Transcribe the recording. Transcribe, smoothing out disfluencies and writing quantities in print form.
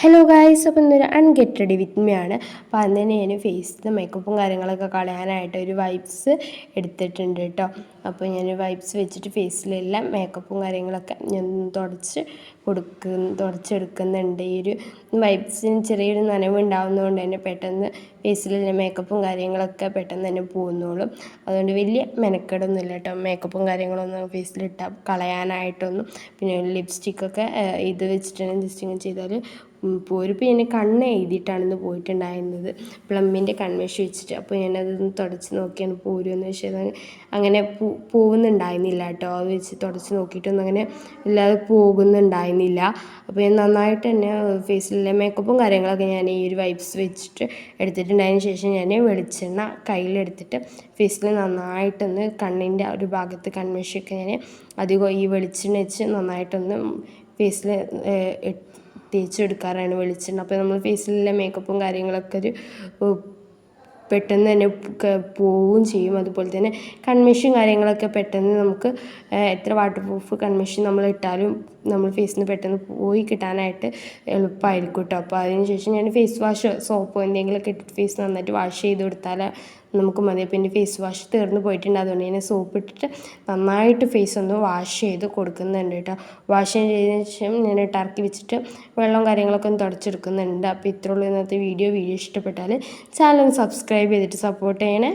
Hello guys, അപ്പോൾ ഇന്നൊരു അൺഗെറ്റ് ready with me ആണ്. അപ്പോൾ അതിന് ഞാൻ ഫേസിൽ മേക്കപ്പും കാര്യങ്ങളൊക്കെ കളയാനായിട്ട് ഒരു വൈപ്സ് എടുത്തിട്ടുണ്ട് കേട്ടോ. അപ്പോൾ ഞാൻ വൈപ്സ് വെച്ചിട്ട് ഫേസിലെല്ലാം മേക്കപ്പും കാര്യങ്ങളൊക്കെ ഞാൻ തുടച്ചെടുക്കുന്നുണ്ട്. ഈ ഒരു വൈപ്സിന് ചെറിയൊരു നനവ് ഉണ്ടാകുന്നതുകൊണ്ട് തന്നെ പെട്ടെന്ന് ഫേസിലെ മേക്കപ്പും കാര്യങ്ങളൊക്കെ പെട്ടെന്ന് തന്നെ പോകുന്നോളും. അതുകൊണ്ട് വലിയ മെനക്കെടൊന്നുമില്ല കേട്ടോ, മേക്കപ്പും കാര്യങ്ങളൊന്നും ഫേസിലിട്ടാൽ കളയാനായിട്ടൊന്നും. പിന്നെ ലിപ്സ്റ്റിക്കൊക്കെ ഇത് വെച്ചിട്ട് ജസ്റ്റ് ഇങ്ങനെ ചെയ്താൽ പോരിപ്പോൾ ഞാൻ കണ്ണ് എഴുതിയിട്ടാണ് ഇന്ന് പോയിട്ടുണ്ടായിരുന്നത്, പ്ലമ്മിൻ്റെ കൺമഷി വെച്ചിട്ട്. അപ്പോൾ ഞാനതൊന്ന് തുടച്ച് നോക്കിയാണ് പോരുമെന്ന് വെച്ചാൽ അങ്ങനെ പോകുന്നുണ്ടായിരുന്നില്ല കേട്ടോ. അത് വെച്ച് തുടച്ച് നോക്കിയിട്ടൊന്നും അങ്ങനെ ഇല്ലാതെ പോകുന്നുണ്ടായിരുന്നില്ല. അപ്പോൾ ഞാൻ നന്നായിട്ട് തന്നെ ഫേസിലെ മേക്കപ്പും കാര്യങ്ങളൊക്കെ ഞാൻ ഈ ഒരു വൈപ്സ് വെച്ചിട്ട് എടുത്തിട്ടുണ്ടായതിന് ശേഷം ഞാൻ വെളിച്ചെണ്ണ കയ്യിലെടുത്തിട്ട് ഫേസിൽ നന്നായിട്ടൊന്ന് കണ്ണിൻ്റെ ഒരു ഭാഗത്ത് കൺമഷിയൊക്കെ ഞാൻ അധികം ഈ വെളിച്ചെണ്ണ വെച്ച് നന്നായിട്ടൊന്ന് ഫേസിൽ തേച്ചെടുക്കാറാണ് വെളിച്ചെണ്ണ. അപ്പോൾ നമ്മൾ ഫേസിലെ മേക്കപ്പും കാര്യങ്ങളൊക്കെ ഒരു പെട്ടെന്ന് തന്നെ പോവുകയും ചെയ്യും. അതുപോലെ തന്നെ കൺമഷിയും കാര്യങ്ങളൊക്കെ പെട്ടെന്ന് നമുക്ക് എത്ര വാട്ടർ പ്രൂഫ് കൺമഷി നമ്മൾ ഇട്ടാലും നമ്മൾ ഫേസിൽ നിന്ന് പെട്ടെന്ന് പോയി കിട്ടാനായിട്ട് എളുപ്പമായിരിക്കും കേട്ടോ. അപ്പോൾ അതിന് ശേഷം ഞാൻ ഫേസ് വാഷ് സോപ്പോ എന്തെങ്കിലുമൊക്കെ ഇട്ടിട്ട് ഫേസ് നന്നായിട്ട് വാഷ് ചെയ്ത് കൊടുത്താൽ നമുക്ക് മതി. അപ്പോൾ എൻ്റെ ഫേസ് വാഷ് തീർന്ന് പോയിട്ടുണ്ട്, അതുകൊണ്ട് ഞാൻ സോപ്പ് ഇട്ടിട്ട് നന്നായിട്ട് ഫേസ് ഒന്ന് വാഷ് ചെയ്ത് കൊടുക്കുന്നുണ്ട് കേട്ടോ. വാഷ് ചെയ്തതിന് ശേഷം ഞാൻ ടർക്കി വെച്ചിട്ട് വെള്ളം കാര്യങ്ങളൊക്കെ ഒന്ന് തുടച്ചെടുക്കുന്നുണ്ട്. അപ്പോൾ ഇത്രയുള്ളൂ ഇന്നത്തെ വീഡിയോ ഇഷ്ടപ്പെട്ടാൽ ചാനൽ സബ്സ്ക്രൈബ് ചെയ്തിട്ട് സപ്പോർട്ട് ചെയ്യണേ.